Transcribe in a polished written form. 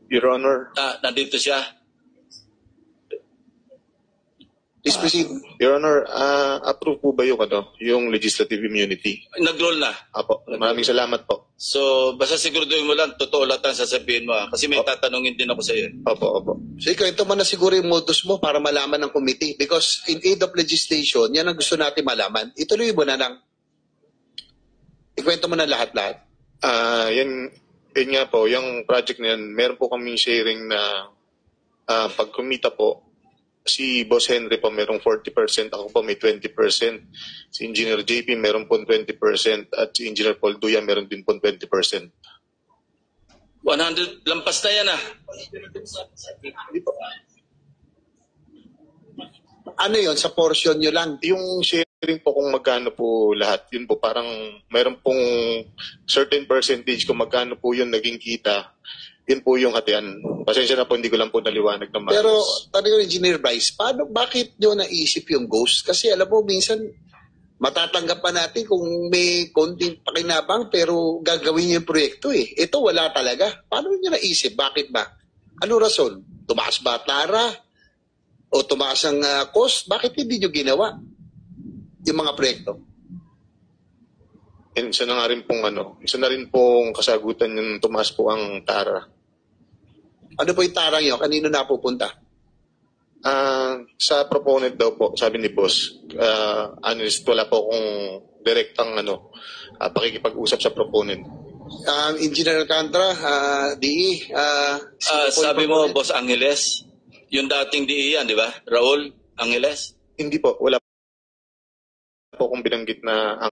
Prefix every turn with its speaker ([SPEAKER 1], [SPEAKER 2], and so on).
[SPEAKER 1] Your Honor.
[SPEAKER 2] Nandito siya.
[SPEAKER 3] Please proceed.
[SPEAKER 1] Your Honor, approve po ba yung legislative immunity?
[SPEAKER 2] Nag-roll na.
[SPEAKER 1] Apo, maraming salamat po.
[SPEAKER 2] So, basta siguraduhin mo lang, totoo lahat ang sasabihin mo. Kasi may tatanungin din ako sa iyo.
[SPEAKER 1] Opo.
[SPEAKER 3] So ikaw, ito man na siguro yung modus mo para malaman ng committee. Because in aid of legislation, yan ang gusto natin malaman. Ituloy mo na lang. Ikwento mo na lahat-lahat.
[SPEAKER 1] Yan nga po, yung project na yan, meron po kaming sharing na pag kumita po, si Boss Henry po merong 40%, ako po may 20%, si Engineer JP meron po 20%, at si Engineer Paul Duya meron din po 20%.
[SPEAKER 2] 100, lampas na yan
[SPEAKER 3] Ano yon sa portion nyo lang?
[SPEAKER 1] Yung sharing po kung magkano po lahat, yun po parang meron pong certain percentage kung magkano po yun naging kita, yun po yung hatian. Pasensya na po, hindi ko lang po naliwanag ng maayos.
[SPEAKER 3] Pero, tanong yung Engineer Bryce, bakit nyo naisip yung ghost? Kasi alam mo, minsan, matatanggap pa natin kung may konting pakinabang pero gagawin yung proyekto eh. Ito wala talaga. Paano nyo naisip? Bakit ba? Ano rason? Tumaas ba tara? O tumaas ang cost? Bakit hindi nyo ginawa yung mga proyekto?
[SPEAKER 1] Isa na rin pong kasagutan yung tumaas po ang tara.
[SPEAKER 3] Ano po yung tarang nyo? Kanino napupunta?
[SPEAKER 1] Sa proponent daw po, sabi ni Boss, honest, wala po akong direktang pakikipag-usap sa proponent.
[SPEAKER 3] Engineer Alcantara, DE,
[SPEAKER 2] sabi mo, Boss Angeles, yung dating DE yan, di ba? Raul Angeles?
[SPEAKER 1] Hindi po, wala po akong binanggit na